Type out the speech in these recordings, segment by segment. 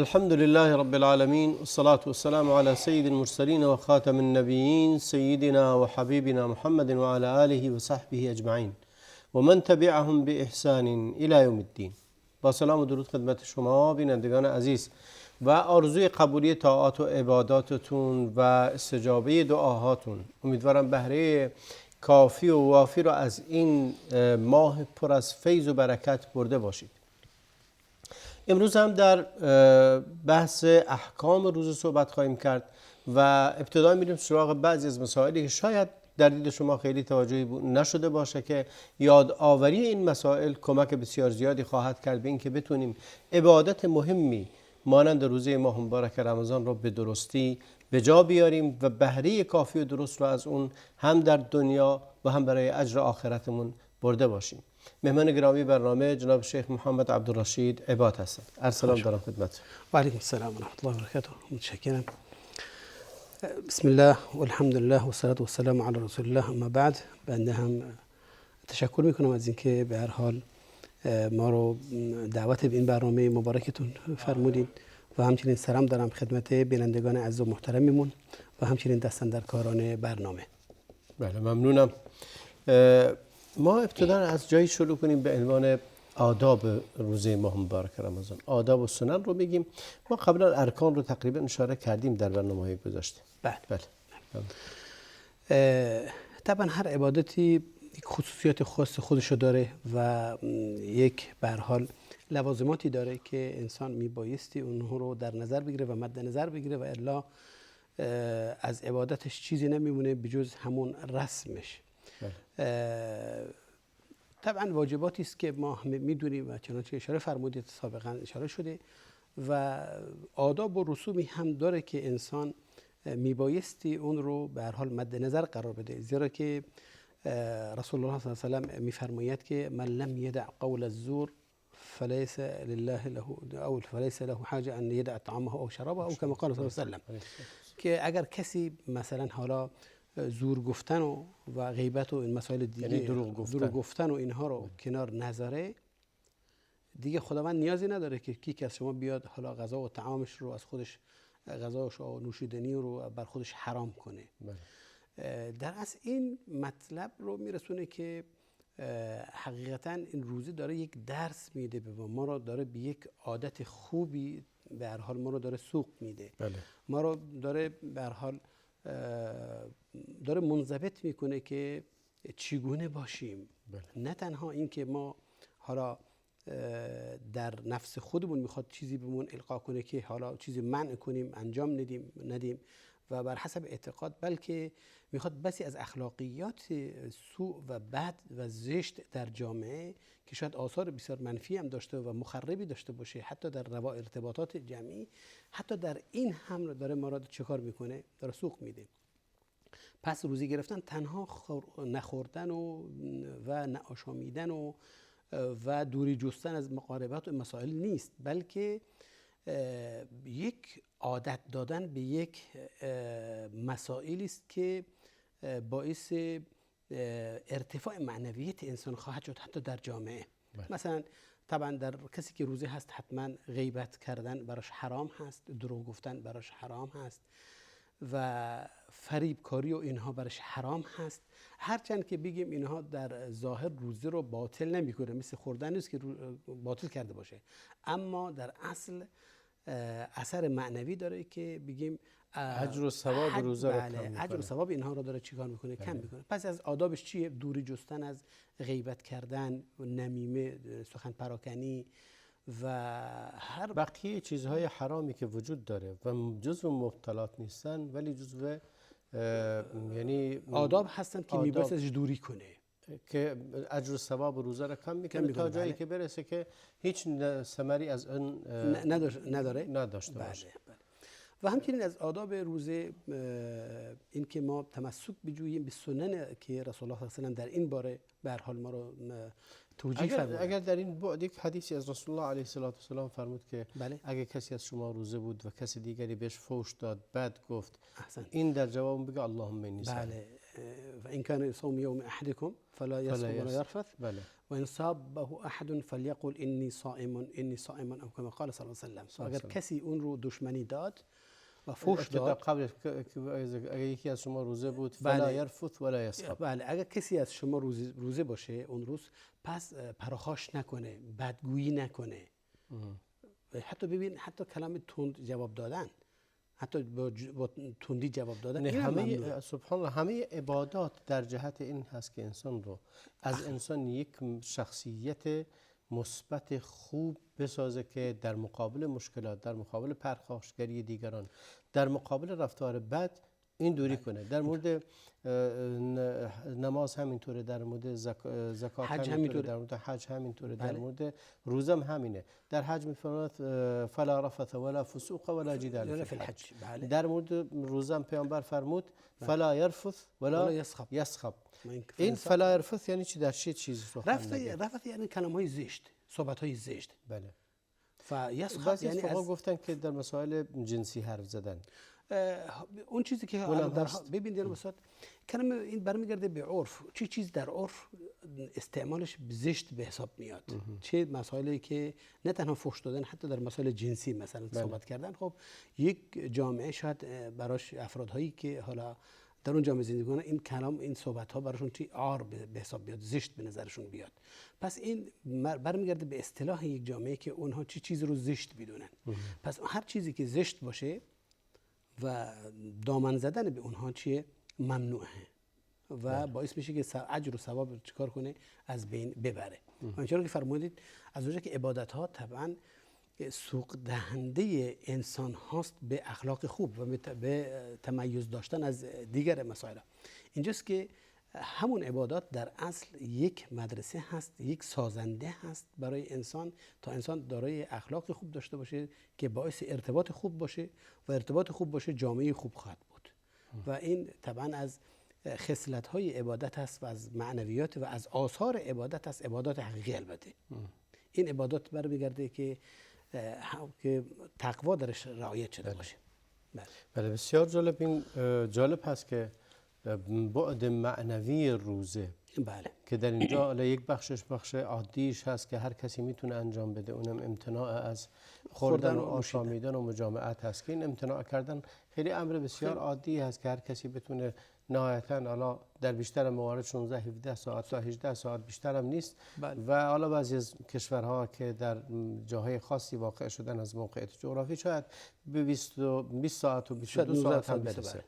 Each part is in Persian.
الحمد لله رب العالمين والصلاة والسلام على سيد المرسلين وخاتم النبيين سيدنا وحبيبنا محمد وعلى آله وصحبه أجمعين ومن تبعهم بإحسان إلى يوم الدين. با سلام و درود خدمت شما بینندگان عزیز و آرزوی قبولی طاعات و عباداتتون و استجابه دعاهاتون. امیدوارم بهره کافی و وافی را از این ماه پر از فیض و برکت برده باشید. امروز هم در بحث احکام روزه صحبت خواهیم کرد و ابتدا میریم سراغ بعضی از مسائلی که شاید در دید شما خیلی توجهی نشده باشه که یادآوری این مسائل کمک بسیار زیادی خواهد کرد به اینکه بتونیم عبادت مهمی مانند روزه ماه مبارک رمضان را به درستی به جا بیاریم و بهره کافی و درست را از اون هم در دنیا و هم برای اجر آخرتمون برده باشیم. مهمان گرامی برنامه جناب شیخ محمد عبدالرشید عباد هستند. سلام دارم خدمت. و علیکم السلام و رحمت الله و برکاته. متشکرم. بسم الله والحمد لله و الصلاة والسلام علی رسول الله. اما بعد بنده هم تشکر میکنم از اینکه به هر حال ما رو دعوت به این برنامه مبارکتون فرمودید و همچنین سلام دارم خدمت بینندگان عزیز و محترممون و همچنین دستاندرکاران برنامه. بله ممنونم. ما ابتدا از جایی شروع کنیم به عنوان آداب روزه ماه مبارک رمضان. آداب و سنن رو بگیم. ما قبلا ارکان رو تقریبا اشاره کردیم در برنامه‌های گذشته. بله. طبعا هر عبادتی خصوصیات خاص خودشو داره و یک به هر حال لوازماتی داره که انسان میبایستی اونها رو در نظر بگیره و مد نظر بگیره و الا از عبادتش چیزی نمیمونه بجز همون رسمش. طبعا واجباتی است که ما میدونیم و چنانچه اشاره فرمودید سابقا اشاره شده و آداب و رسومی هم داره که انسان میبایستی اون رو به هر حال مد نظر قرار بده، زیرا که رسول الله صلی الله علیه و آله میفرماید که من لم یدع قول الزور فلیس لله له او فلیس له حاجه ان یدع طعامه او شرابه او كما قال صلی الله علیه و آله، که اگر کسی مثلا حالا زور گفتن و غیبت و این مسائل دیگه، یعنی دروغ گفتن و اینها رو کنار نذاره، دیگه خداوند نیازی نداره که کی از شما بیاد حالا غذا و طعامش رو از خودش، غذاش و نوشیدنی رو بر خودش حرام کنه. در اصل این مطلب رو میرسونه که حقیقتا این روزه داره یک درس میده به ما رو داره به یک عادت خوبی به هر حال ما رو داره سوق میده. ما رو داره به هر حال داره منضبط میکنه که چگونه باشیم. نه تنها این که ما حالا در نفس خودمون میخواد چیزی بهمون القا کنه که حالا چیزی منع کنیم انجام ندیم و بر حسب اعتقاد، بلکه میخواد بسی از اخلاقیات سوء و بد و زشت در جامعه که شاید آثار بسیار منفی هم داشته و مخربی داشته باشه حتی در ارتباطات جمعی، حتی در این هم داره ما را چه کار میکنه؟ داره سوق میده. پس روزی گرفتن تنها نخوردن و نآشامیدن و دوری جستن از مقاربات و مسائل نیست، بلکه یک عادت دادن به یک مسائلی است که باعث ارتفاع معنویت انسان خواهد شد حتی در جامعه. مثلا طبعا در کسی که روزه هست حتما غیبت کردن براش حرام هست، دروغ گفتن براش حرام هست و فریب کاری و اینها براش حرام هست، هرچند که بگیم اینها در ظاهر روزه رو باطل نمیکنه، مثل خوردن نیست که باطل کرده باشه، اما در اصل اثر معنوی داره که بگیم اجر و ثواب روزه رو کم میکنه. اجر و ثواب اینها رو داره چیکار میکنه؟ کم میکنه. پس از آدابش چیه؟ دوری جستن از غیبت کردن، نمیمه، سخن پراکنی و هر بقیه چیزهای حرامی که وجود داره و جزو مبتلات نیستن ولی جزو یعنی آداب هستن که میباید ازش دوری کنه که اجر و ثواب روزه را کم میکنه تا جایی که برسه که هیچ ثمری از اون نداشته باشه. و همچنین از آداب روزه این که ما تمسک بجوییم به سنن که رسول الله صلی الله علیه و آله در این باره به هر حال ما رو توجیه فرمود. اگر در این بعد یک حدیثی از رسول الله علیه و آله فرمود که اگر کسی از شما روزه بود و کسی دیگری بهش فحش داد، بد گفت، این در جواب بگه اللهم انی صائم. و این کان صوم یوم احدکم فلا یصم ولا یرفث بله. و ان صابه احد فلیقل انی صائم او کما قال صلی الله علیه و سلم. اگر کسی اون رو دشمنی داد و فحش داد، قبل اگر یکی از شما روزه بود فلا یرفث ولا یسخب. بله، اگر کسی از شما روزه باشه اون روز، پس پرخاش نکنه، بدگویی نکنه. حتی ببین، حتی کلام تند جواب دادن، حتی با تندی جواب دادن، همه سبحان الله همه عبادات در جهت این هست که انسان رو از انسان یک شخصیت مثبت خوب بسازه که در مقابل مشکلات، در مقابل پرخاشگری دیگران، در مقابل رفتار بد این دوری کنه. در مورد نماز همینطوره، در مورد زکات همینطوره، در مورد حج همینطوره، در مورد روزم همینه. در حج میفرماد فلا رفث ولا فسوق ولا جدال فی الحج. در مورد روزم پیامبر فرمود فلا یرفث ولا یسخب. این فلا یرفث یعنی چی؟ در چه چیزی رفث یعنی کلمه‌های زشت، صحبت‌های زشت. بله. یسخب یعنی از گفتن که در مسائل جنسی حرف زدن. اون چیزی که ببین در مثلا کلمه این برمیگرده به عرف. چه چیز در عرف استعمالش زشت به حساب میاد، چه مسائلی که نه تنها فحش دادن، حتی در مسائل جنسی مثلا صحبت کردن. خب یک جامعه شاید براش افرادهایی که حالا در اون جامعه زندگی کنن، این کلام، این صحبت ها براشون چی عار به حساب بیاد، زشت به نظرشون بیاد. پس این برمیگرده به اصطلاح یک جامعه که اونها چه چیز رو زشت بدونن. پس هر چیزی که زشت باشه و دامن زدن به اونها چیه؟ ممنوعه و باعث میشه که اجر و ثواب چیکار کنه؟ از بین ببره. همچنان که فرمودید، از اونجا که عبادت ها طبعا سوق دهنده انسان هاست به اخلاق خوب و به تمیز داشتن از دیگر مسائل. اینجاست که همون عبادات در اصل یک مدرسه هست، یک سازنده هست برای انسان، تا انسان دارای اخلاق خوب داشته باشه که باعث ارتباط خوب باشه و ارتباط خوب باشه جامعه خوب خواهد بود. و این طبعا از خصلت‌های عبادت هست و از معنویات و از آثار عبادت هست، عبادات حقیقی البته. این عبادات برمیگرده که تقوا درش رعایت شده باشه. بله بسیار جالب. این جالب هست که بعد معنوی روزه، بله، که در اینجا یک بخش عادیش هست که هر کسی میتونه انجام بده، اونم امتناع از خوردن و آشامیدن و مجامعت هست. که این امتناع کردن خیلی امر بسیار عادی هست که هر کسی بتونه نهایتاً، حالا در بیشتر موارد 16 17 ساعت تا 18 ساعت بیشتر هم نیست. بله. و حالا بعضی از کشورها که در جاهای خاصی واقع شدن از موقعیت جغرافی شاید به 20 ساعت و 22 ساعت هم برسه.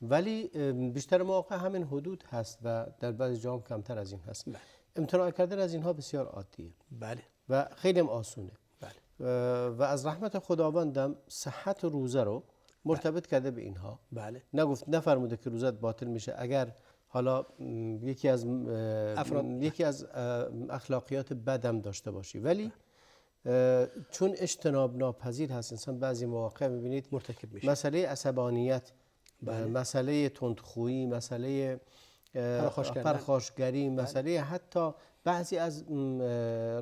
ولی بیشتر مواقع همین حدود هست و در بعضی جاها کمتر از این هست. بله. امتناع کردن از اینها بسیار عادیه. بله. و خیلی هم آسونه. بله. و از رحمت خداوندم صحت روزه رو مرتبط کرده به اینها. بله. نفرموده که روزت باطل میشه اگر حالا یکی از اخلاقیات بدم داشته باشی، ولی چون اجتناب ناپذیر هست، انسان بعضی مواقع میبینید مرتکب میشه. مسئله عصبانیت، مسئله تندخویی، مسئله پرخاشگری، مسئله حتی بعضی از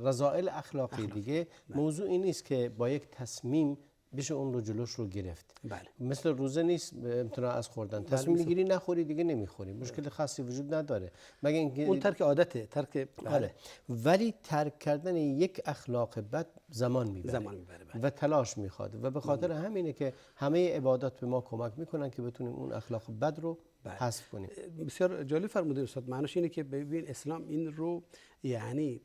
رذائل اخلاقی دیگه. موضوع این نیست که با یک تصمیم بشه اون رو جلوش رو گرفت. بله. مثل روزه نیست امتناع از خوردن. تصمیم میگیری نخوری دیگه نمیخوری، مشکل خاصی وجود نداره، مگه اینکه اون ترک عادته، بله. ولی ترک کردن یک اخلاق بد زمان میبره و تلاش میخواد و به خاطر همینه که همه عبادات به ما کمک میکنن که بتونیم اون اخلاق بد رو حذف کنیم. بسیار جالب فرمودید استاد. معنیش اینه که ببین اسلام این رو یعنی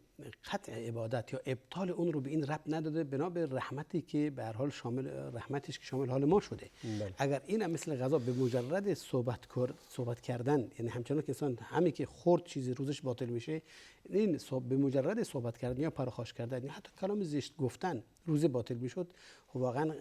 قطع عبادت یا ابطال اون رو به این ربط نداده، بنا به رحمتی که به هر حال شامل رحمتش که شامل حال ما شده. اگر این هم مثل غذا به مجرد صحبت کردن، یعنی همچنان که انسان همین که خورد چیزی روزش باطل میشه، این به مجرد صحبت کردن یا پرخاش کردن یا حتی کلام زشت گفتن روزه باطل میشد، واقعا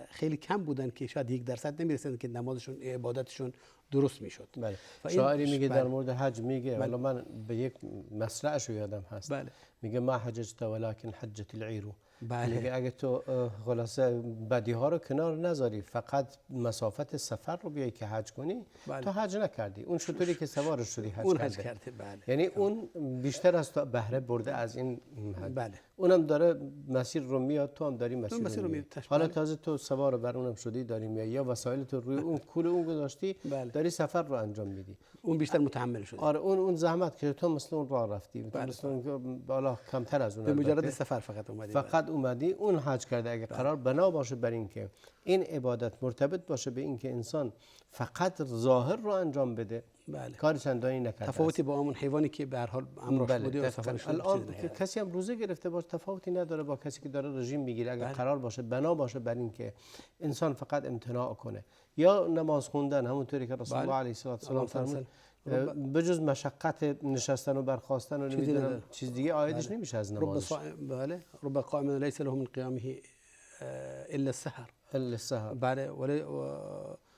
خیلی کم بودن که شاید 1% نمیرسن که نمازشون، عبادتشون درست میشد. بله. شاعری میگه در مورد حج میگه، حالا من به یک مصرعش یادم هست. بله. میگه ما حججت ولكن حجت العير بله. اگه تو خلاصه بدی ها رو کنار نذاری، فقط مسافت سفر رو بیای که حج کنی، بله. تو حج نکردی. اون شطوری که سوارش شدی حج اون کرده. حج کرده. بله. یعنی اون بیشتر از تو بهره برده از این حج. بله. اونم داره مسیر رو میاد، تو هم داری مسیر رو میاد. حالا بله. تازه تو سوار بر اونم شدی، داری میای یا وسایل تو روی اون کول اون گذاشتی، بله. داری سفر رو انجام میدی. اون بیشتر متحمل شده. آره اون زحمت که تو مثل اون راه رفتی، بله. مثل اون بالا کمتر از اون. به مجرد سفر فقط اومدی. فقط اومدی اون حج کرده. اگه قرار بنا باشه بر این که این عبادت مرتبط باشه به این که انسان فقط ظاهر رو انجام بده، بله. کار چندانی نکرده. تفاوتی با اون حیوانی که به هر حال امراش بوده و سفرش الان که کسی هم روزه گرفته باشه تفاوتی نداره با کسی که داره رژیم میگیره. اگه قرار باشه بنا باشه بر این که انسان فقط امتناع کنه یا نماز خوندن، همونطوری که رسول الله علیه السلام فرمود بجز مشقت نشستن و برخاستن و نمیدونم چیز دیگه عایدش نمیشه از نمازش. بله. رب قائم لیس له من قیامه الا السحر. بله.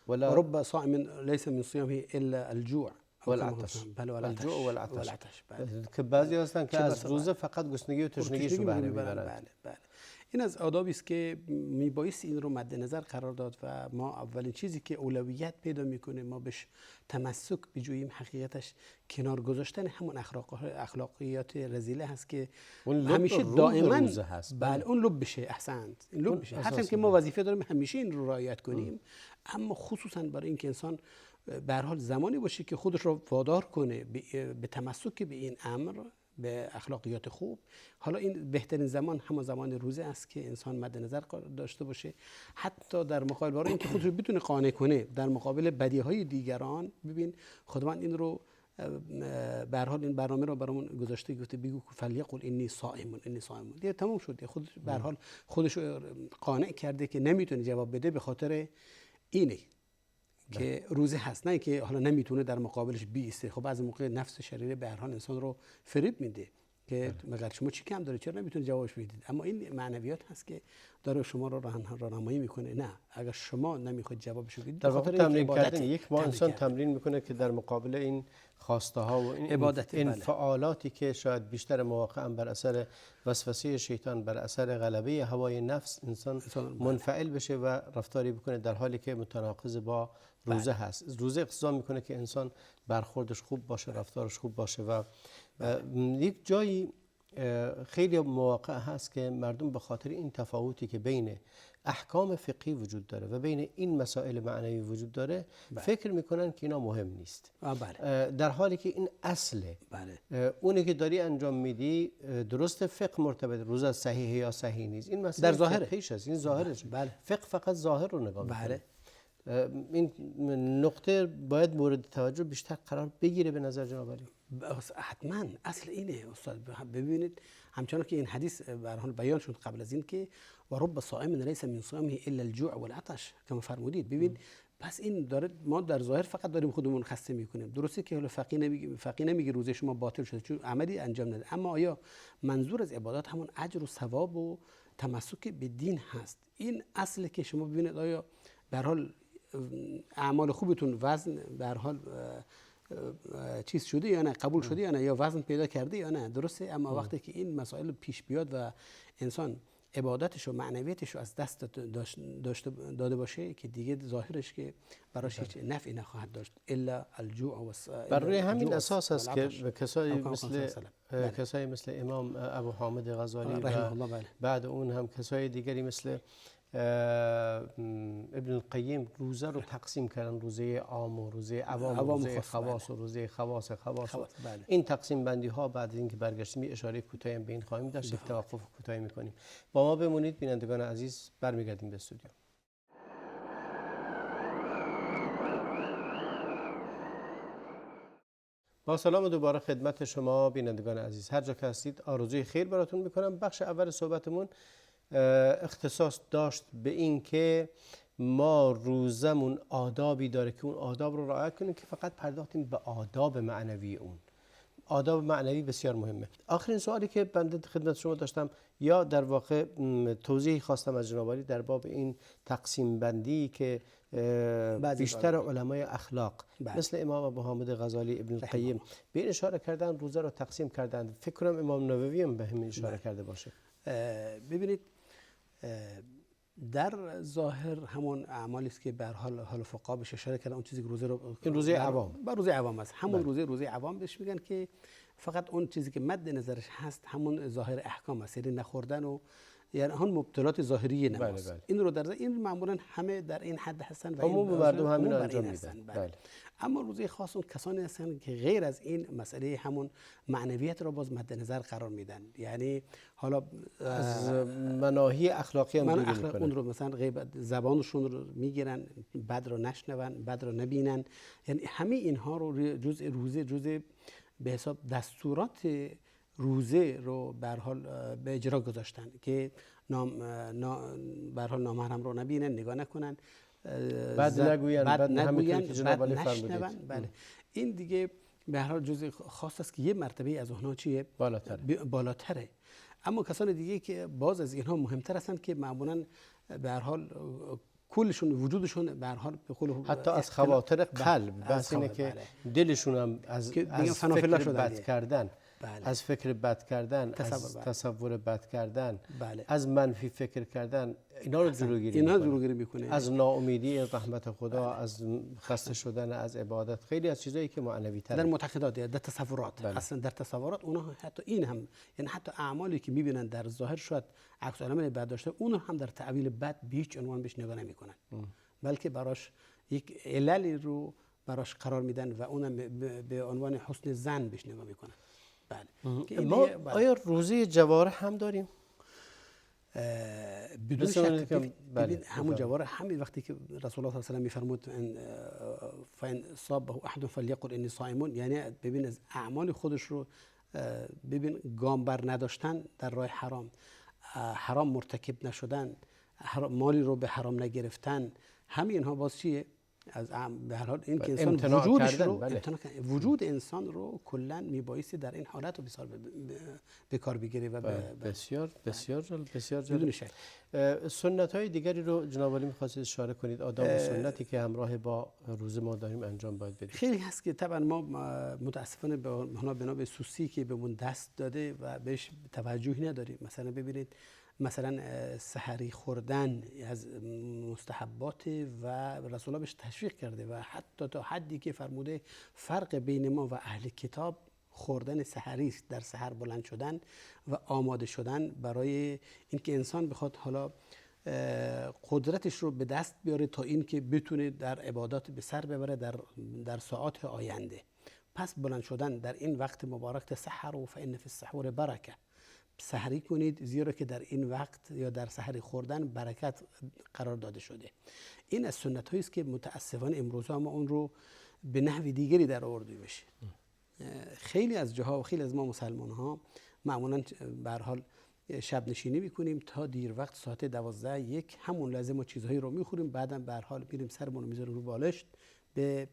ولا رب صائم ليس من صيامه الا الجوع والعطش. بله. الجوع والعطش. بله. که بعضی هستن که از روزه فقط گرسنگی و تشنگیشو بهره میبرن. بله. این از آدابی است که میبایست این رو مد نظر قرار داد و ما اولین چیزی که اولویت پیدا میکنه ما بهش تمسک بجوییم، حقیقتش کنار گذاشتن همون اخلاقیات رذیله هست که همیشه دائما هست. بله اون لب بشه. احسنت. این لب بشه. هرچند که ما وظیفه داریم همیشه این رو رعایت کنیم، اما خصوصا برای اینکه انسان به هر حال زمانی باشه که خودش رو وادار کنه به تمسک به این امر، به اخلاقیات خوب. حالا این بهترین زمان همون زمان روزه است که انسان مد نظر داشته باشه، حتی در مقابل برای اینکه خودش رو بتونه قانع کنه در مقابل بدیهای دیگران. ببین خداوند این رو به هر حال این برنامه رو برامون گذاشته، گفته بگو فلیقل انی صائم. دیگه تموم شد. خود به هر حال خودش رو قانع کرده که نمیتونه جواب بده به خاطر اینه که روزه هست، نه که حالا نمیتونه در مقابلش بیسته. خب بعضی موقع نفس شریره به هر حال انسان رو فریب میده که مگر شما چی کم داره، چرا نمیتونه جوابش بدید. اما این معنویات هست که داره شما رو راهنمایی میکنه. نه اگر شما نمیخواید جوابش بدید، در واقع تمرین کردن یک ماه انسان تمرین میکنه که در مقابل این خواسته ها و این انفعالاتی که شاید بیشتر مواقع بر اثر وسوسه شیطان، بر اثر غلبه هوای نفس انسان منفعل بشه و رفتاری بکنه در حالی که متناقض با روزه هست. روزه اقتضا میکنه که انسان برخوردش خوب باشه، رفتارش خوب باشه. و یک جایی خیلی مواقع هست که مردم به خاطر این تفاوتی که بین احکام فقهی وجود داره و بین این مسائل معنوی وجود داره فکر میکنن که اینا مهم نیست. در حالی که این اصله. اونی که داری انجام میدی درست فقه مرتبط روزه صحیح یا صحیح نیست، این مسئله در ظاهر پیش است، این ظاهرش. فقه فقط ظاهر رو نگاه میکنه. این نقطه باید مورد توجه بیشتر قرار بگیره به نظر جناب علی. حتما اصل اینه استاد. ببینید همچنان که این حدیث به هر حال بیان شد قبل از این که و رب صائم لیس من صیامه الا الجوع والعطش کما فرمودید. ببین پس این داره ما در ظاهر فقط داریم خودمون خسته میکنیم. درسته که حالا فقیه نمیگه روزه شما باطل شده چون عملی انجام نده، اما آیا منظور از عبادات همون اجر و ثواب و تمسک به دین هست؟ این اصله که شما ببینید آیا به هر حال اعمال خوبتون وزن به هر حال چیز شده یا نه، قبول شده یا نه، یا وزن پیدا کرده یا نه. درسته. اما وقتی که این مسائل پیش بیاد و انسان عبادتش و معنویتش رو از دست داده باشه که دیگه ظاهرش که براش هیچ نفعی نخواهد داشت الا الجوع. بر روی همین اساس است که کسایی مثل امام ابو حامد غزالی و بعد اون هم کسای دیگری مثل ابن القیم روزه رو تقسیم کردن، روزه عام و روزه عوام، روزه خواص و روزه خواص. این تقسیم بندی ها بعد از اینکه برگشتیم اشاره کوتاهی به این خواهیم داشت. توقف کوتاهی میکنیم. با ما بمونید بینندگان عزیز، برمیگردیم به استودیو. با سلام دوباره خدمت شما بینندگان عزیز، هر جا که هستید آرزوی خیر براتون میکنم. بخش اول صحبتمون اختصاص داشت به این که ما روزمون آدابی داره که اون آداب رو رعایت کنیم، که فقط پرداختیم به آداب معنوی اون. آداب معنوی بسیار مهمه. آخرین سوالی که بنده خدمت شما داشتم یا در واقع توضیحی خواستم از جناب عالی در باب این تقسیم بندی که بیشتر علمای اخلاق مثل امام ابو حامد غزالی، ابن القیم به این اشاره کردن، روزه رو تقسیم کردن. فکر کنم امام نووی هم به همین اشاره کرده باشه. ببینید در ظاهر همون اعمالی است که به هر حال فقها بهش اشاره کردن، اون چیزی که روزه رو این روزه عوام با روزه عوام است، همون روزه عوام بهش میگن که فقط اون چیزی که مد نظرش هست همون ظاهر احکام است، یعنی نخوردن و یعنی هم مبتلات ظاهری نماز. این رو در این معمولا همه در این حد هستن و عموم مردم همین انجام میدن. اما روزه خاص اون کسانی هستن که غیر از این مسئله همون معنویت رو باز مد نظر قرار میدن، یعنی حالا از مناهی اخلاقی هم دوری میکنن، اون رو مثلا غیبت زبانشون رو میگیرن، بد رو نشنون، بد رو نبینن، یعنی همه اینها رو جزء روزه، جزء به حساب دستورات روزه رو به هر حال به اجرا گذاشتن که به هر حال نامحرم رو نبینن، نگاه نکنن، بد نگوین، بد نشنون. بله این دیگه به هر حال جزء خاص است که یه مرتبه از اونها چیه؟ بالاتره. اما کسان دیگه که باز از اینها مهمتر هستند که معمولا به هر حال کلشون وجودشون به هر حال به قول حتی از خواطر قلب، بس اینه که دلشون هم از فکر بد کردن، از فکر بد کردن، از تصور بد کردن، از منفی فکر کردن، اینا رو جلوگیری میکنه. از ناامیدی از رحمت خدا، از خسته شدن از عبادت، خیلی از چیزایی که معنوی تره در معتقدات، در تصورات. اصلا در تصورات اونها حتی این هم، یعنی حتی اعمالی که میبینن در ظاهر شاید عکس العمل بد داشته، اونها هم در تعبیل بد به هیچ عنوان بهش نگاه نمیکنن، بلکه براش یک عللی رو براش قرار میدن و اونم به عنوان حسن ظن بهش نگاه میکنن. بله. ما آیا روزه جوارح هم داریم؟ بدون شک. همون جوارح همین وقتی که رسول الله صلی الله علیه و آله میفرمود فإن صابه احد فلیقل انی صائم، یعنی ببین از اعمال خودش رو ببین، گام بر نداشتن در راه حرام مرتکب نشدن، مالی رو به حرام نگرفتن، همین اینها باز چیه؟ از به هر حال این که انسان وجودش رو وجود انسان رو کلا میبایستی در این حالت رو بسیار به کار بگیره و بسیار بسیار بدون شک. سنت های دیگری رو جناب عالی می‌خواستید اشاره کنید، آداب و سنتی که همراه با روزه ما داریم انجام باید بدیم. خیلی هست که طبعا ما متاسفانه بنا به سوسی که بهمون دست داده و بهش توجهی نداریم. مثلا ببینید، مثلا سحری خوردن از مستحبات و رسول الله بهش تشویق کرده و حتی تا حدی که فرموده فرق بین ما و اهل کتاب خوردن سحری است، در سحر بلند شدن و آماده شدن برای اینکه انسان بخواد حالا قدرتش رو به دست بیاره تا اینکه بتونه در عبادات به سر ببره در ساعات آینده. پس بلند شدن در این وقت مبارک سحر و فإن فی السحور برکه، سحری کنید زیرا که در این وقت یا در سحری خوردن برکت قرار داده شده. این از سنت هایی است که متاسفانه امروز ما اون رو به نحو دیگری در آورده میشه. خیلی از جاها و خیلی از ما مسلمان ها معمولا به هر حال شب نشینی میکنیم تا دیر وقت، ساعت 12 یک همون لازم ما چیزهایی رو میخوریم، بعدم به هر حال میریم سرمون رو میذاریم رو بالشت به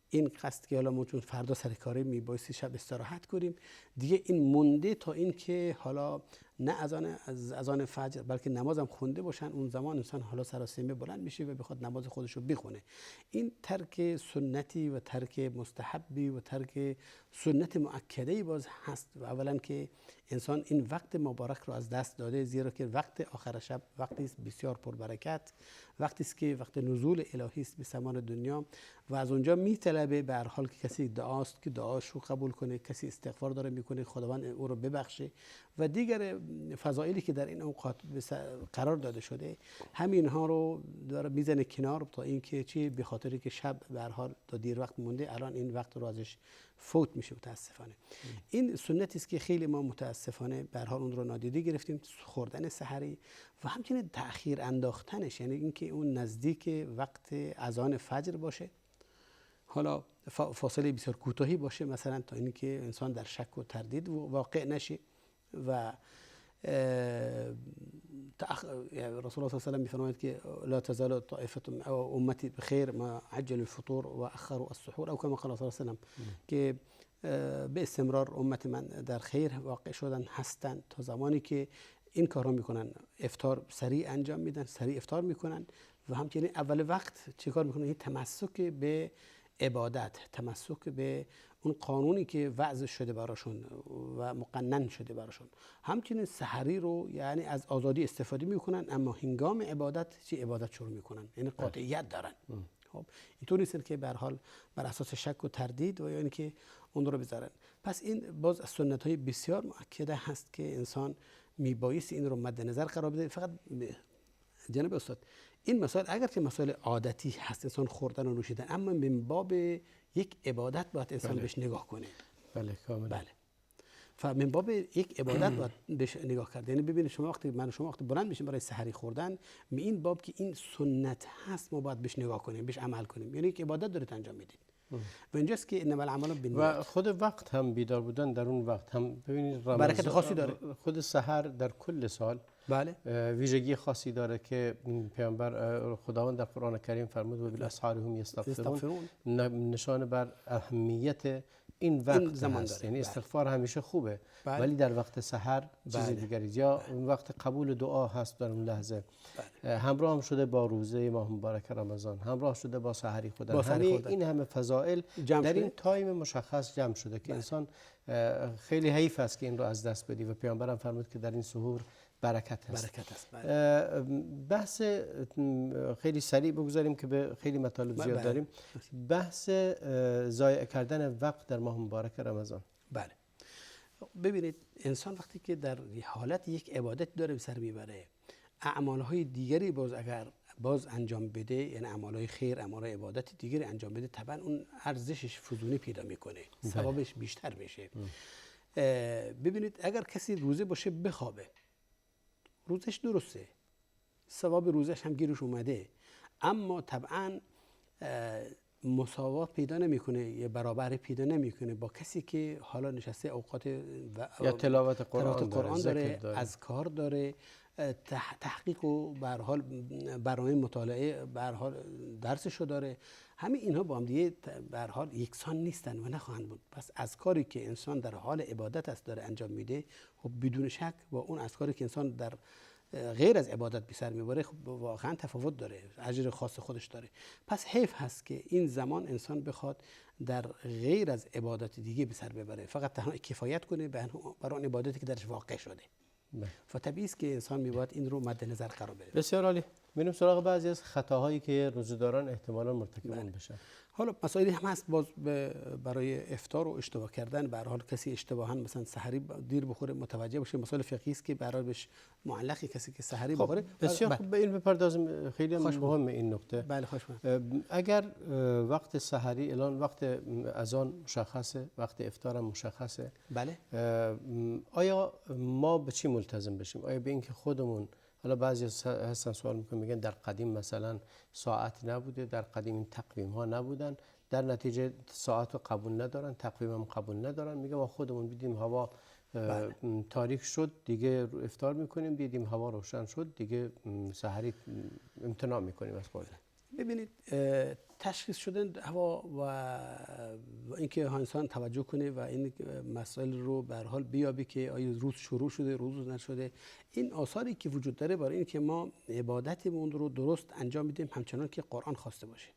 این قصد که حالا ما چون فردا سر کاره میبایستی شب استراحت کنیم دیگه. این مونده تا این که حالا نه از آن فجر بلکه نمازم خونده باشن، اون زمان انسان حالا سراسیمه بلند میشه و بخواد نماز خودش رو بخونه. این ترک سنتی و ترک مستحبی و ترک سنت مؤکده باز هست. و اولا که انسان این وقت مبارک رو از دست داده، زیرا که وقت آخر شب وقتی است بسیار پربرکت، وقتی است که وقت نزول الهی است به سمان دنیا و از اونجا میطلبه به هر حال که کسی دعاست که دعاش رو قبول کنه، کسی استغفار داره میکنه خداوند او رو ببخشه و دیگر فضائلی که در این اوقات قرار داده شده، همین ها رو داره میزنه کنار تا اینکه چی، به خاطری که شب به هر حال تا دیر وقت مونده، الان این وقت رو ازش فوت میشه متاسفانه. این سنتی است که خیلی ما متاسفانه به هر حال اون رو نادیده گرفتیم، خوردن سحری و همچنین تأخیر انداختنش، یعنی اینکه اون نزدیک وقت اذان فجر باشه، حالا فاصله بسیار کوتاهی باشه مثلا تا اینکه انسان در شک و تردید واقع نشه. و رسول الله صلی الله علیه و آله میفرماید که لا تزال طائفه امتی بخیر ما عجل الفطور و اخروا السحور، او کما قال صلی الله علیه و آله که به استمرار امت من در خیر واقع شدن هستند تا زمانی که این کارا میکنن، افطار سریع انجام میدن، سریع افطار میکنن و همچنین اول وقت چیکار میکنن، این تمسک به عبادت، تمسک به اون قانونی که وضع شده براشون و مقنن شده براشون. همچنین سحری رو یعنی از آزادی استفاده میکنن، اما هنگام عبادت چی عبادت شروع میکنن، یعنی قاطعیت دارن. خب اینطور نیست که به هر حال بر اساس شک و تردید و یعنی که اون رو بذارن. پس این باز از سنت های بسیار مؤکده هست که انسان میبایست این رو مد نظر قرار بده. فقط جناب استاد این مسائل اگر که مسائل عادتی هست، انسان خوردن و نوشیدن، اما من باب یک عبادت باید انسان بهش نگاه کنه. بله کاملا. بله. فمن باب یک عبادت باید بهش نگاه کرد. یعنی ببینید شما وقتی بلند میشیم برای سحری خوردن، می این باب که این سنت هست ما باید بهش نگاه کنیم، بهش عمل کنیم، یعنی یک عبادت دارید انجام میدید. و اینجاست که انما الاعمال بالنیات و خود وقت هم بیدار بودن در اون وقت هم ببینید برکت خاصی داره. خود سحر در کل سال بله ویژگی خاصی داره که پیامبر خداوند در قرآن کریم فرمود و بالاسحار هم یستغفرون، نشان بر اهمیت این وقت زمان هست. داره. یعنی استغفار همیشه خوبه، بله. ولی در وقت سحر چیز دیگری، یا اون وقت قبول دعا هست در اون لحظه. همراه هم شده با روزه ماه مبارک رمضان، همراه شده با سحری خوردن. این همه فضائل در این تایم مشخص جمع شده که انسان خیلی حیف است که این رو از دست بدی و پیامبر هم فرمود که در این سحور برکت هست. بحث خیلی سریع بگذاریم که به خیلی مطالب زیاد داریم. بحث ضایع کردن وقت در ماه مبارک رمضان. بله. ببینید انسان وقتی که در حالت یک عبادت داره به سر میبره، اعمالهای دیگری اگر باز انجام بده، یعنی اعمالهای خیر، اعمالهای عبادت دیگری انجام بده، طبعا اون ارزشش فزونی پیدا میکنه، ثوابش بیشتر میشه. ببینید اگر کسی روزه باشه بخوابه، روزش درسته، ثواب روزش هم گیرش اومده، اما طبعا مساوات پیدا نمیکنه یا برابری پیدا نمیکنه با کسی که حالا نشسته اوقات یا تلاوت قرآن داره، اذکار داره، تحقیق و به هر حال برنامه مطالعه به هر حال درسشو داره. همه اینها با هم دیگه به هر حال یکسان نیستن و نخواهند بود. پس اذکاری که انسان در حال عبادت است داره انجام میده، خب بدون شک با اون اذکاری که انسان در غیر از عبادت به سر میبره خب واقعا تفاوت داره، اجر خاص خودش داره. پس حیف هست که این زمان انسان بخواد در غیر از عبادت دیگه به سر ببره، فقط تنها کفایت کنه برای اون عبادتی که درش واقع شده. فطبیعی است که انسان میباید این رو مد نظر قرار بده. بسیار عالی. میریم سراغ بعضی از خطاهایی که روزه‌داران احتمالاً مرتکب اون بشن. حالا مسائلی هم هست باز برای افطار و اشتباه کردن. به هر حال کسی اشتباها مثلا سحری دیر بخوره، متوجه باشه مسائل فقهی است که به هر حال بهش معلقی کسی که سحری بخوره. بسیار خوب به این بپردازیم، خیلی مهمه این نکته. بله خوش اگر وقت سحری الان وقت اذان مشخصه، وقت افطار هم مشخصه، بله، آیا ما به چی ملتزم بشیم؟ آیا به اینکه خودمون، حالا بعضی هستن سوال میکنن میگن در قدیم مثلا ساعت نبوده، در قدیم این تقویم ها نبودن، در نتیجه ساعت رو قبول ندارن، تقویم هم قبول ندارن. میگه ما خودمون دیدیم هوا تاریک شد دیگه افطار میکنیم، دیدیم هوا روشن شد دیگه سحری امتناع میکنیم از خوردن. ببینید تشخیص شدن هوا و اینکه انسان توجه کنه و این مسائل رو به هر حال بیابی که آیا روز شروع شده، روز نشده، این آثاری که وجود داره برای اینکه ما عبادتمون رو درست انجام میدیم همچنان که قرآن خواسته باشه.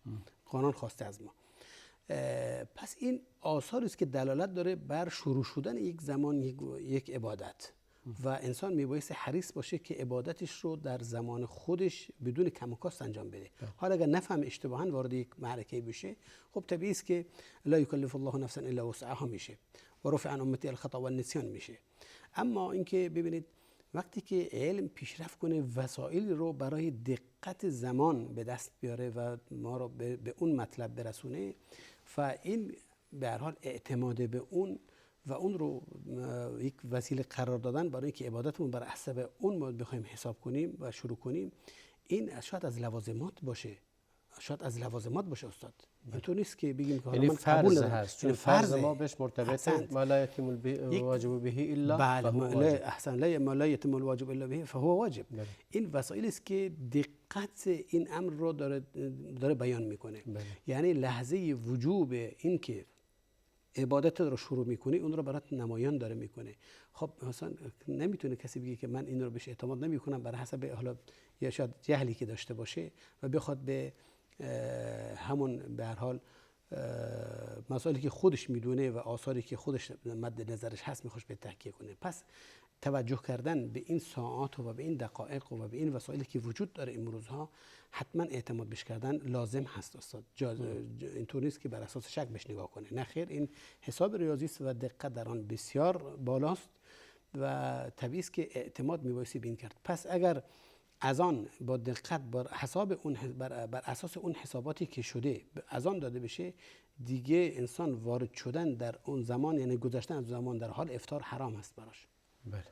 قرآن خواسته از ما. پس این آثاری است که دلالت داره بر شروع شدن یک زمان، یک عبادت، و انسان میبایست حریص باشه که عبادتش رو در زمان خودش بدون کم و کاست انجام بده. حالا اگر نفهم اشتباهاً وارد یک معرکه بشه، خب طبیعی است که لا یکلف الله نفسا الا وسعها میشه و رفع عن امتی الخطا و النسیان میشه. اما اینکه ببینید وقتی که علم پیشرفت کنه، وسایل رو برای دقت زمان به دست بیاره و ما رو به اون مطلب برسونه، و این به هر حال اعتماد به اون و اون رو یک وسیله قرار دادن برای اینکه عبادتمون بر حسب اون ما بخوایم حساب کنیم و شروع کنیم، این شاید از لوازمات باشه. استاد. اینطور نیست که بگیم که یعنی فرض هست، چون فرض ما بهش مرتبطه ما لا یتم الواجب به الا بله، ما لا یتم الواجب الا به فهو واجب. این وسایلی است که دقت این امر رو داره بیان میکنه. یعنی لحظه وجوب این که عبادت رو شروع میکنی اون رو برات نمایان داره میکنه. خب مثلا نمیتونه کسی بگه که من این رو بهش اعتماد نمیکنم بر حسب حالا یا شاید جهلی که داشته باشه و بخواد به همون به هر حال مسائلی که خودش میدونه و آثاری که خودش مد نظرش هست میخواد به تحقیق کنه. پس توجه کردن به این ساعات و به این دقایق و به این وسایلی که وجود داره امروزها حتما اعتماد بهش کردن لازم هست استاد. اینطور نیست که بر اساس شک بهش نگاه کنه، نه خیر، این حساب ریاضی است و دقت در آن بسیار بالاست و طبیعی است که اعتماد میبایستی به این کرد. پس اگر از آن با دقت بر اساس اون حساباتی که شده از آن داده بشه، دیگه انسان وارد شدن در اون زمان، یعنی گذشتن از زمان در حال افطار حرام هست براش. بله.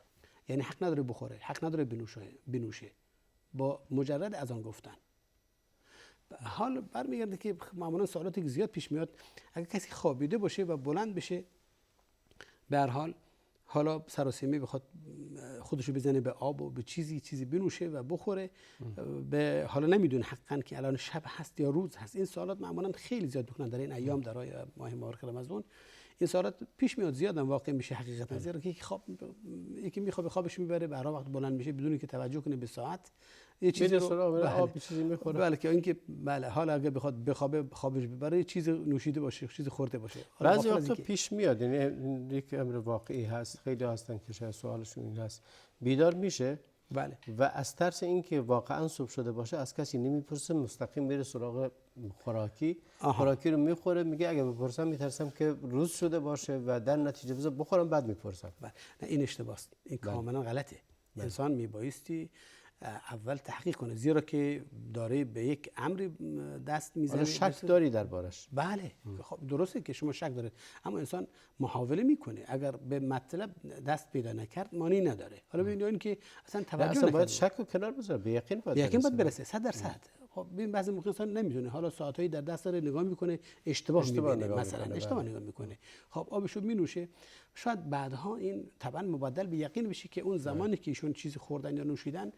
یعنی حق نداره بخوره، حق نداره بنوشه با مجرد از آن گفتن. حال برمیگرده که معمولا سوالاتی که زیاد پیش میاد، اگر کسی خوابیده باشه و بلند بشه، به هر حال حالا سراسیمه بخواد خودشو بزنه به آب و به چیزی بنوشه و بخوره، به حالا نمیدونه حقا که الان شب هست یا روز هست. این سوالات معمولا خیلی زیاد میکنن در این ایام، در ماه مبارک رمضان این سوالات پیش میاد، زیاد هم واقع میشه حقیقتا. زیرا که یکی میخوابه خوابش میبره، به هر وقت بلند میشه بدون که توجه کنه به ساعت، یه چیزی رو آب چیزی میخوره. بله که اینکه بله، حالا اگه بخواد بخوابه خوابش ببره، چیز نوشیده باشه، چیز خورده باشه. بعضی وقتا پیش میاد، یعنی یک امر واقعی هست، خیلی هستن که شاید سوالشون این هست، بیدار میشه بله و از ترس اینکه واقعا صبح شده باشه از کسی نمیپرسه، مستقیم میره سراغ خوراکی رو میخوره، میگه اگه بپرسم میترسم که روز شده باشه و در نتیجه بذار بخورم بعد میپرسم. بله. نه این اشتباهه، این کاملا غلطه. انسان میبایستی اول تحقیق کنه، زیرا که داره به یک امری دست میزنه. شک داری دربارش؟ بله خب درسته که شما شک دارید، اما انسان محاوله میکنه، اگر به مطلب دست پیدا نکرد مانی نداره. حالا ببینید این که اصلا توجه نکنه، باید شک رو کنار بذاره، به یقین باید برسه 100%. خب ببین بعضی موقع انسان نمیدونه، حالا ساعتایی در دست داره نگاه میکنه، اشتباه میبینه، مثلا اشتباه نگاه میکنه، خب آبشو مینوشه، شاید بعدها این طبعا مبدل به یقین بشه که اون زمانی که ایشون چیزی خوردن یا نوشیدن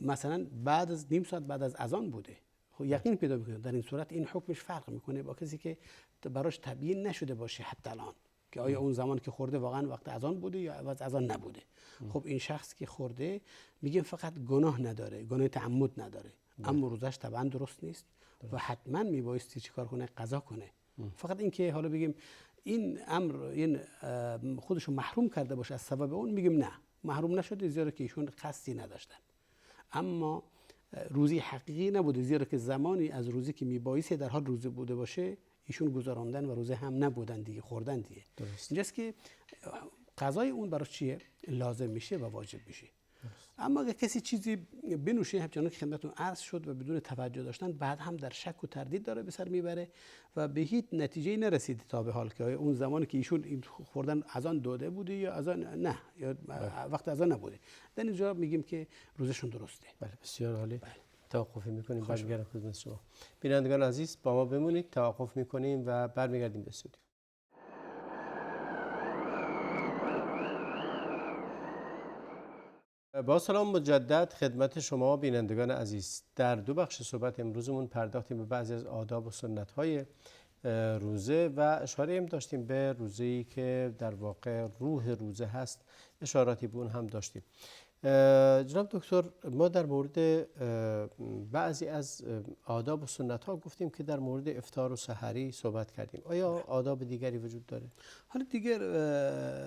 مثلا بعد از نیم ساعت بعد از اذان بوده. خب یقین پیدا میکنه. در این صورت این حکمش فرق میکنه با کسی که براش تبیین نشده باشه حتی الان که آیا اون زمان که خورده واقعا وقت اذان بوده یا وقت اذان نبوده. خب این شخص که خورده میگیم فقط گناه نداره، گناه تعمد نداره، اما روزش طبعا درست نیست و حتما میبایستی چیکار کنه؟ قضا کنه. فقط این که حالا بگیم این امر این خودشو محروم کرده باشه از سبب اون، میگیم نه، محروم نشده، زیرا که ایشون قصدی نداشتن. اما روزی حقیقی نبوده، زیرا که زمانی از روزی که میبایستی در حال روزه بوده باشه ایشون گذراندن و روزه هم نبودن دیگه، خوردن دیگه. اینجاست که قضای اون براش چیه؟ لازم میشه و واجب میشه. اما اگه کسی چیزی بنوشه، همچنان که خدمتتون عرض شد، و بدون توجه داشتن، بعد هم در شک و تردید داره به سر میبره و به هیچ نتیجه نرسیده تا به حال که اون زمانی که ایشون این خوردن از آن داده بوده یا از آن نه، یا وقت از آن نبوده، در اینجا میگیم که روزشون درسته. بله بسیار عالی. توقفی میکنیم، برمیگردیم خدمت شما. بینندگان عزیز با ما بمونید، توقف میکنیم و برمیگردیم به استودیو. با سلام مجدد خدمت شما بینندگان عزیز. در دو بخش صحبت امروزمون پرداختیم به بعضی از آداب و سنت‌های روزه و اشاره هم داشتیم به روزه‌ای که در واقع روح روزه هست، اشاراتی به اون هم داشتیم. جناب دکتر، ما در مورد بعضی از آداب و سنت‌ها گفتیم که در مورد افطار و سحری صحبت کردیم. آیا آداب دیگری وجود داره؟ حالا دیگر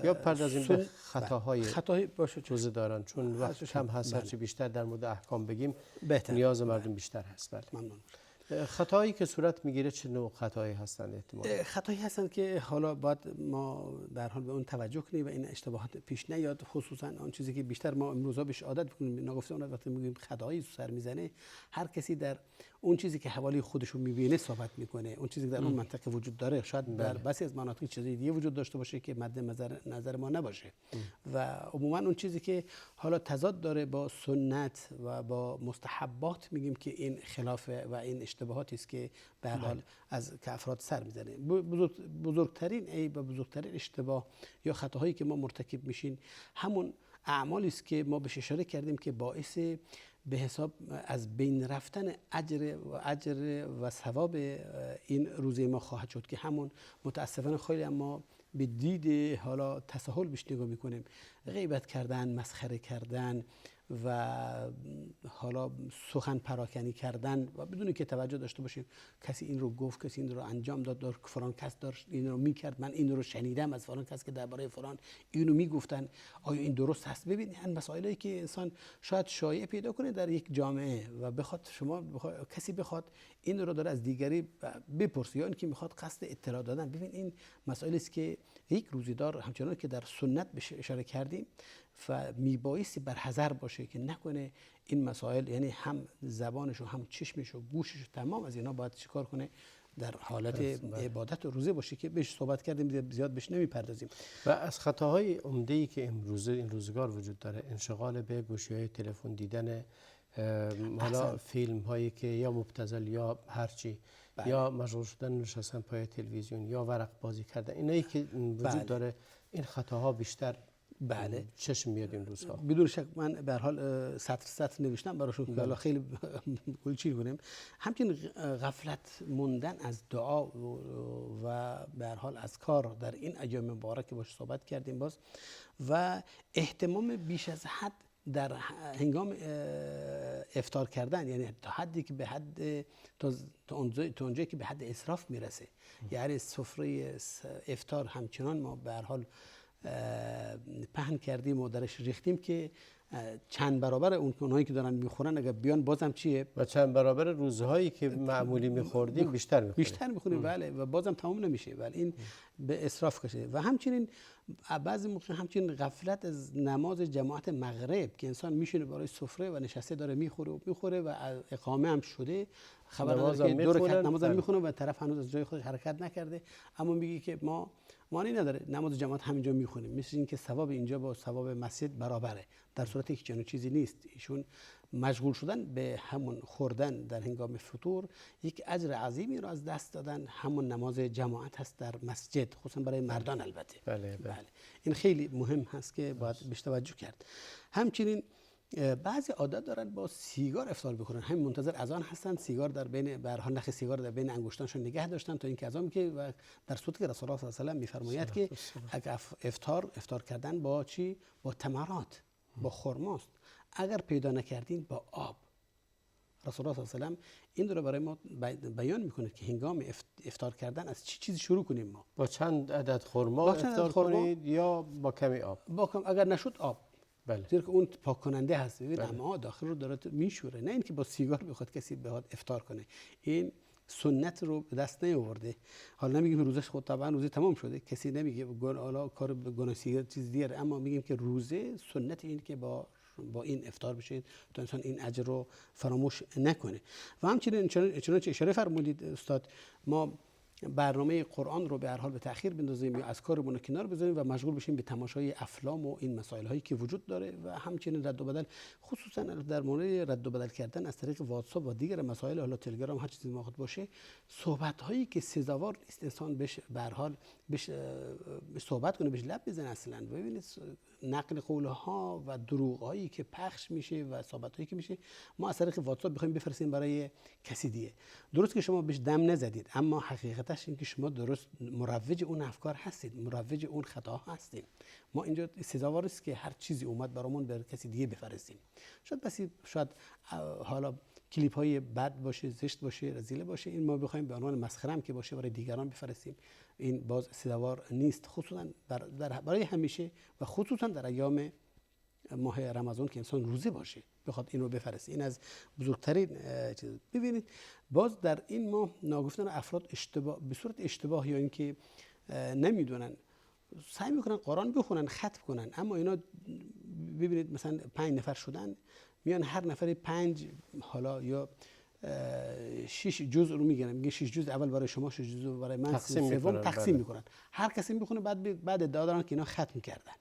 یا پردازیم به خطاهای باشه روزه دارن، چون وقت کم هست، هرچی بیشتر در مورد احکام بگیم بهتر، نیاز مردم بیشتر هست. بله. ممنون. خطایی که صورت میگیره چه نوع خطایی هستند احتمالاً؟ خطایی هستند که حالا باید ما در حال به اون توجه کنیم و این اشتباهات پیش نیاد، خصوصا آن چیزی که بیشتر ما امروزا بهش عادت بکنیم. نگفته اون وقتی میگیم خطایی سر میزنه، هر کسی در اون چیزی که حوالی خودشو میبینه صحبت میکنه، اون چیزی که در اون منطقه وجود داره شاید در بسیاری از مناطق چیزی دیگه وجود داشته باشه که مد نظر ما نباشه و عموما اون چیزی که حالا تضاد داره با سنت و با مستحبات میگیم که این خلافه و این اشتباهاتی است که به هر حال از که افراد سر میزنه. بزرگترین عیب و بزرگترین اشتباه یا خطاهایی که ما مرتکب میشین همون اعمالی است که ما بهش اشاره کردیم که باعث به حساب از بین رفتن اجر و ثواب این روزه ما خواهد شد که همون متاسفانه خیلی ما به دید حالا تساهل بهش نگاه میکنیم، غیبت کردن، مسخره کردن و حالا سخن پراکنی کردن و بدون که توجه داشته باشیم کسی این رو گفت، کسی این رو انجام داد، فلان کس داشت این رو میکرد، من این رو شنیدم از فلان کس که درباره فلان اینو میگفتن، آیا این درست هست؟ ببینید این مسائلی که انسان شاید شایع پیدا کنه در یک جامعه و بخواد کسی بخواد این رو داره از دیگری بپرسه یا اینکه میخواد قصد اطلاع دادن. ببین این مسائلی است که یک روزیدار همچنان که در سنت بهش اشاره کردیم و میبایستی بر حذر باشه که نکنه این مسائل، یعنی هم زبانش و هم چشمش و گوشش و تمام از اینا باید چیکار کنه، در حالت عبادت و روزه باشه که بهش صحبت کردیم زیاد بهش نمیپردازیم. و از خطاهای عمده‌ای که امروزه این روزگار وجود داره انشغال به گوشی‌های تلفن، دیدن حالا فیلم هایی که یا مبتذل یا هرچی، یا مشغول شدن نشستن پای تلویزیون یا ورق بازی کردن، اینایی که وجود داره، این خطاها بیشتر چشم میاد این روزها. بدون شک من به هر حال سطر نوشتم براشون که حالا خیلی گلچین کنیم. همچنین غفلت موندن از دعا و به هر حال از کار در این ایام مبارک باش صحبت کردیم باز، و اهتمام بیش از حد در هنگام افطار کردن، یعنی تا حدی که به حد تا اونجایی که به حد اسراف میرسه. یعنی سفره افطار همچنان ما به هر حال پهن کردیم و درش ریختیم که چند برابر اونهایی که دارن میخورن اگر بیان بازم چیه، و چند برابر روزهایی که معمولی میخوردیم بیشتر میخوریم. بله، و بازم تمام نمیشه. ولی این به اسراف کشه. و همچنین بعضی موقع همچنین غفلت از نماز جماعت مغرب که انسان میشینه برای سفره و نشسته داره میخوره و اقامه هم شده، خبر نداره که دو رکعت نماز میخونه و طرف هنوز از جای خودش حرکت نکرده، اما میگه که ما معنی نداره نماز جماعت همینجا میخونیم، مثل این که ثواب اینجا با ثواب مسجد برابره، در صورتی که چنین چیزی نیست. ایشون مشغول شدن به همون خوردن در هنگام فطور یک اجر عظیمی رو از دست دادن. همون نماز جماعت هست در مسجد، خصوصا برای مردان البته. بله. این خیلی مهم هست که باید بهش توجه کرد. همچنین بعضی عادت دارن با سیگار افطار بکنن، همین منتظر اذان هستن، سیگار در بین به هر حال نخ سیگار در بین انگشتانشون نگه داشتن تا اینکه اذان میگه، و در صورتی که رسول الله صلی الله علیه و آله میفرماید که اگر افطار کردن با چی؟ با تمرات، با خرماست. اگر پیدا نکردین با آب. رسول الله صلی الله علیه و آله این رو برای ما بیان میکنه که هنگام افطار کردن از چی چیزی شروع کنیم. ما با چند عدد خرما افطار کنید یا با کمی آب؟ اگر نشد آب. بله. زیرا که اون پاک کننده هست. ببین اما داخل رو داره میشوره، نه اینکه با سیگار بخواد کسی بخواد افطار کنه. این سنت رو به دست نیاورده. حالا نمیگیم روزش خود طبعا روزه تمام شده، کسی نمیگه حالا کار گناه سیگار چیز دیگه، اما میگیم که روزه سنت این که با این افطار بشه تا انسان این اجر رو فراموش نکنه. و همچنین چنانچه اشاره فرمودید استاد، ما برنامه قرآن رو به هر حال به تأخیر بندازیم یا از کارمون کنار بذاریم و مشغول بشیم به تماشای افلام و این مسائل هایی که وجود داره. و همچنین رد و بدل، خصوصا در مورد رد و بدل کردن از طریق واتساپ و دیگر مسائل، حالا تلگرام هر چیزی موقع باشه، صحبت هایی که سزاوار نیست انسان بهش به هر حال بهش صحبت کنه، بهش لب بزنه. اصلا ببینید نقل قول ها و دروغ هایی که پخش میشه و صحبت هایی که میشه، ما از طریق واتساپ بخوایم بفرستیم برای کسی دیگه. درست که شما بهش دم نزدید، اما حقیقتش این که شما درست مروج اون افکار هستید، مروج اون خطا هستید. ما اینجا سزاوار است که هر چیزی اومد برامون بر کسی دیگه بفرستیم. شاید حالا کلیپ های بد باشه، زشت باشه، رذیله باشه، این ما بخوایم به عنوان مسخره هم که باشه برای دیگران بفرستیم، این باز سزاوار نیست، خصوصا برای همیشه و خصوصا در ایام ماه رمضان که انسان روزه باشه بخواد این رو بفرسته. این از بزرگترین چیز. ببینید باز در این ماه ناگفتن افراد به صورت اشتباه یا اینکه نمیدونن سعی میکنن قرآن بخونن، ختم کنن، اما اینا ببینید مثلا 5 نفر شدن، میان هر نفری 5 حالا یا 6 جزء رو میگیرن، میگه 6 جزء اول برای شما، 6 جزء برای من، سوم تقسیم میکنن. هر کسی میخونه بعد ادعا دارن که اینا ختم کردن.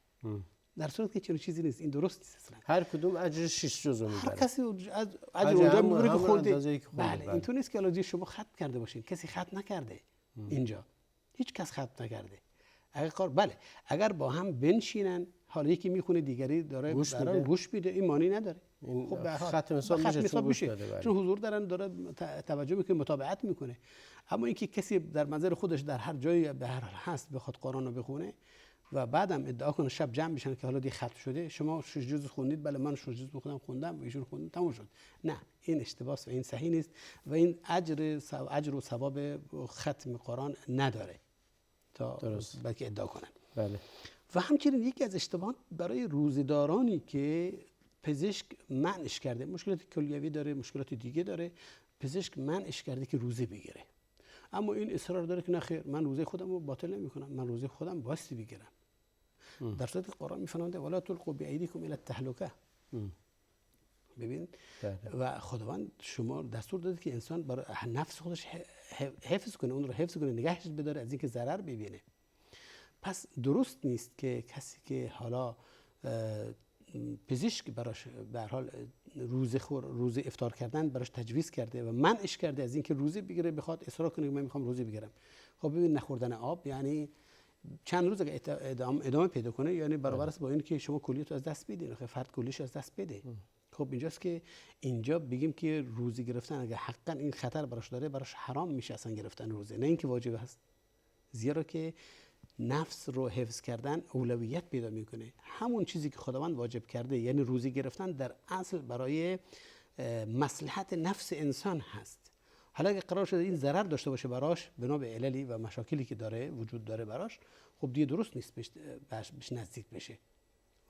در صورتی که چنین چیزی نیست، این درست نیست اصلا. هر کدوم اجر 6 جزء میگیره. هر کسی اجر اونجا میگیره که خونده. بله، اینطور نیست که الان شما ختم کرده باشین، کسی ختم نکرده. اینجا هیچ کس ختم نکرده. اگر با هم بنشینن، حالا یکی میخونه دیگری داره گوش میده، این معنی نداره. خب ختم حساب میشه چون حضور داره توجه میکنه، متابعت میکنه. اما اینکه کسی در منظر خودش در هر جایی به هر حال هست بخواد قرآن رو بخونه، و بعدم ادعا کنه شب جمع بشن که حالا دی ختم شده، شما 6 جزء خوندید، بله من 6 جزء خوندم و ایشون خوندن، تموم شد. نه، این اشتباهه و این صحیح نیست و این اجر و ثواب ختم قرآن نداره تا بلکه ادعا کنن. بله. و همچنین یکی از اشتباهات برای روزه‌دارانی که پزشک منعش کرده، مشکلات کلیوی داره، مشکلات دیگه داره، پزشک منعش کرده که روزه بگیره، اما این اصرار داره که نه خیر، من روزه خودم رو باطل نمی‌کنم، من روزه خودم باستی بگیرم. در صورتی که قرآن می‌فرماید ولا تلقوا بأیدیکم الی التهلکه. ببین و خداوند شما دستور داده که انسان برای نفس خودش حفظ کنه، اون رو حفظ کنه، نگهش بداره از اینکه ضرر ببینه. پس درست نیست که کسی که حالا پزشک براش به هر حال روزه افطار کردن براش تجویز کرده و منعش کرده از اینکه روزه بگیره، بخواد اصرار کنه که من میخوام روزه بگیرم. خب ببین نخوردن آب یعنی چند روز اگه ادامه پیدا کنه یعنی برابر است با این که شما کلیت از دست بدین، فرد کلیش از دست بده. خب اینجاست که اینجا بگیم که روزه گرفتن اگه حقا این خطر براش داره، براش حرام میشه اصلا گرفتن روزه، نه اینکه واجب هست. زیرا که نفس رو حفظ کردن اولویت پیدا میکنه. همون چیزی که خداوند واجب کرده یعنی روزه گرفتن در اصل برای مصلحت نفس انسان هست. حالا اگه قرار شده این ضرر داشته باشه براش بنا به عللی و مشاکلی که داره وجود داره براش، خب دیگه درست نیست بهش نزدیک بشه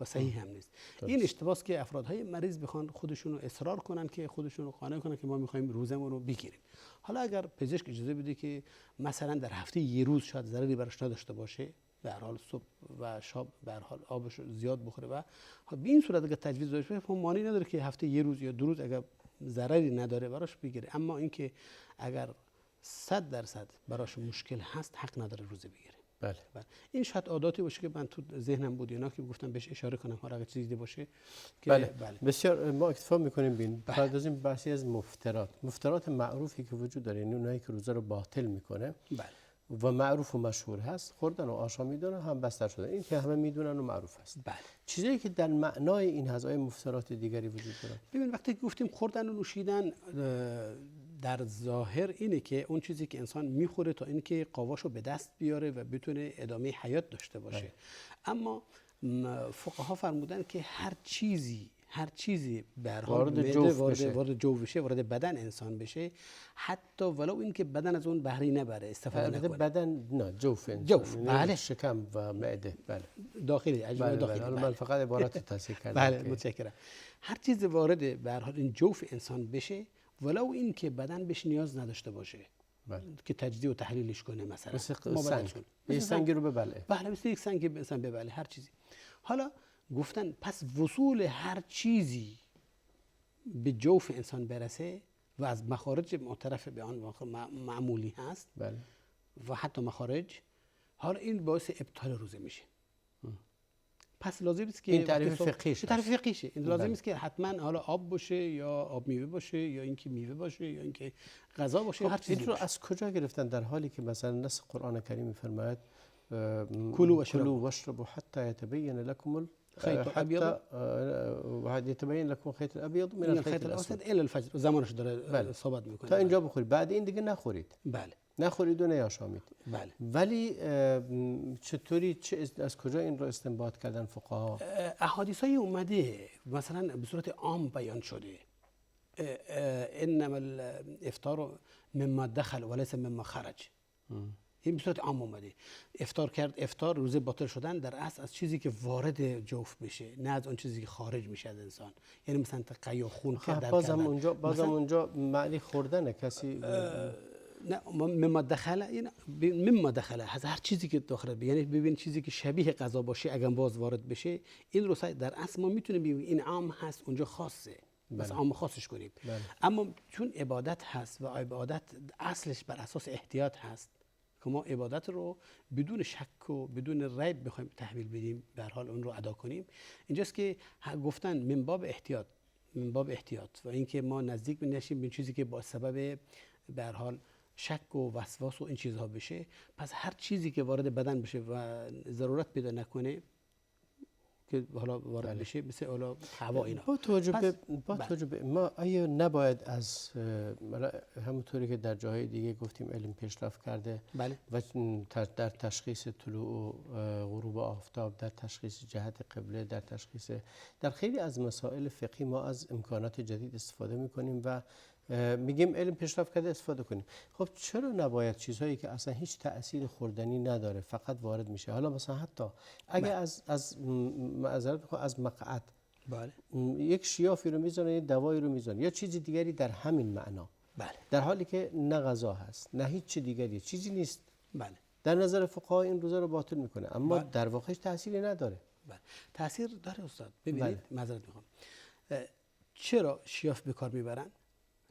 و صحیح هم نیست. این اشتباهه که افرادهای مریض بخوان خودشون رو اصرار کنن که خودشون رو قانع کنن که ما میخوایم روزمون رو بگیریم. حالا اگر پزشک اجازه بده که مثلا در هفته یه روز شاید ضرری براش نداشته باشه، به هر حال صبح و شب به هر حال آبش زیاد بخوره و به این صورت اگر تجویز داشته باشه، مانعی نداره که هفته یه روز یا 2 روز اگر ضرری نداره براش بگیره. اما اینکه اگر 100% براش مشکل هست حق نداره روزه بگیره. بله. این شاید عاداتی باشه که من تو ذهنم بود اینا که گفتم بهش اشاره کنم، هر اگه چیزی باشه که بله. بسیار ما اکتفا میکنیم بین پردازیم بحثی از مفترات معروفی که وجود داره، یعنی اونایی که روزه رو باطل میکنه. بله. و معروف و مشهور هست، خوردن و آشامیدن هم بستر شده، این که همه میدونن و معروف هست. بله. چیزی که در معنای این هزای مفترات دیگری وجود داره. ببین وقتی گفتیم خوردن و نوشیدن در ظاهر اینه که اون چیزی که انسان میخوره تا اینکه قواشو به دست بیاره و بتونه ادامه حیات داشته باشه. اما فقها فرمودن که هر چیزی به هر حال وارد جو بشه، وارد بدن انسان بشه، حتی ولو اینکه بدن از اون بهره نبره، استفاده نکنه. بدن نه، جوف بله، شکم و معده. بله. داخلی اجزای داخلی. بله. من فقط عبارت تصحیح کردم. بله متشکرم. هر چیز وارد به هر حال این جوف انسان بشه، ولو اینکه بدن بهش نیاز نداشته باشه. بله. که تجزیه و تحلیلش کنه، مثلا مثل سنگی رو ببله. بله، مثل یک سنگ مثلا ببله، هر چیزی. حالا گفتن پس وصول هر چیزی به جوف انسان برسه و از مخارج معترف به آن معمولی هست. بله. و حتی مخارج، حالا این باعث ابطال روزه میشه. پس لازم است که این تعریف فقهیشه. این لازم است که حتما حالا آب باشه یا آب میوه باشه یا اینکه میوه باشه یا اینکه غذا باشه. هر چیزی این رو از کجا گرفتن در حالی که مثلا نص قرآن کریم میفرماید کلوا واشربوا حتی یتبین لكم خیط الابیض و یتبین لكم خیط الابیض من الخیط الاسود الی الفجر. زمانش داره صحبت میکنه. تا اینجا بخورید، بعد این دیگه نخورید. بله. نخورید و نیاشامید. بله. ولی چطوری از کجا این رو استنباط کردن فقها؟ احادیثای اومده مثلا به صورت عام بیان شده، انما الافطار مما دخل وليس مما خرج. این به صورت عام اومده. افطار روزه باطل شدن در اصل از چیزی که وارد جوف بشه، نه از اون چیزی که خارج میشه از انسان. یعنی مثلا قی و خون کردن. بازم اونجا معنی خوردن کسی نه، مما دخله هر چیزی که داخل، یعنی ببین چیزی که شبیه غذا باشه اگه باز وارد بشه، این رو در اصل ما میتونیم بگیم این عام هست اونجا خاصه. بس عام خاصش کنیم. بله. اما چون عبادت هست و عبادت اصلش بر اساس احتیاط هست که ما عبادت رو بدون شک و بدون ریب بخوایم تحویل بدیم، به هر حال اون رو ادا کنیم، اینجاست که گفتن من باب احتیاط و اینکه ما نزدیک نشیم به چیزی که با سبب به هر حال شک و وسواس و این چیزها بشه. پس هر چیزی که وارد بدن بشه و ضرورت پیدا نکنه که حالا وارد بشه، مثل حالا هوا اینا. با توجه به ما آیا نباید از همونطوری که در جاهای دیگه گفتیم علم پیشرفت کرده بله. و در تشخیص طلوع و غروب آفتاب، در تشخیص جهت قبله، در خیلی از مسائل فقهی ما از امکانات جدید استفاده میکنیم و میگیم علم پیشرفت کرده استفاده کنیم. خب چرا نباید چیزهایی که اصلا هیچ تأثیر خوردنی نداره فقط وارد میشه؟ حالا مثلا حتی اگه از معذرت از مقعد بله. یک شیافی رو میزنه، یک دوایی رو میزنه یا چیزی دیگری در همین معنا، بله. در حالی که نه غذا هست نه هیچ دیگری، چیزی نیست. بله. در نظر فقها این روزه رو باطل میکنه، اما در واقعش تأثیری نداره. بله. تأثیر داره استاد. ببینید معذرت میخوام، چرا شیاف به کار میبرن؟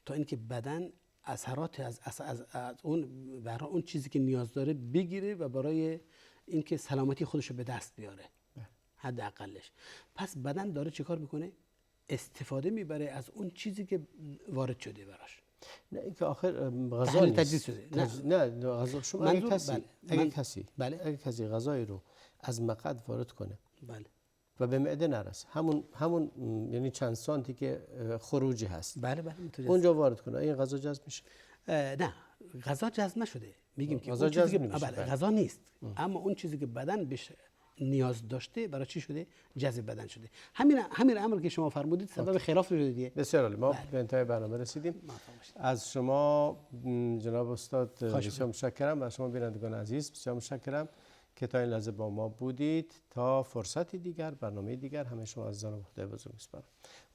تا اینکه بدن اثرات از اون چیزی که نیاز داره بگیره و برای اینکه سلامتی خودش رو به دست بیاره، حداقلش. پس بدن داره چه کار میکنه؟ استفاده میبره از اون چیزی که وارد شده براش. نه اینکه آخر غذا نیست، تجدید شده. نه غذا. شما اگه کسی غذایی رو از مقعد وارد کنه بله و به معده نرسه، همون یعنی چند سانتی که خروجی هست، بله اونجا وارد کنه، این غذا جذب میشه؟ نه غذا جذب نشده، میگیم که غذا اون چیزی که غذا نیست، اما اون چیزی که بدن بهش نیاز داشته برای چی شده؟ جذب بدن شده. همین امر که شما فرمودید سبب خلاف شده دیگه. بسیار عالی. ما به انتهای برنامه رسیدیم. از شما جناب استاد بسیار متشکرم و شما بینندگان عزیز بسیار متشکرم که تا این لحظه با ما بودید. تا فرصتی دیگر، برنامه دیگر، همه شما عزیزان رو به خدای بزرگ میسپارم.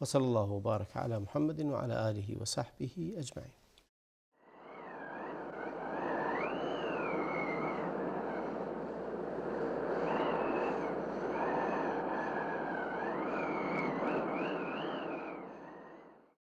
و صلی الله و بارک علی محمد و علی آله و صحبه اجمعین.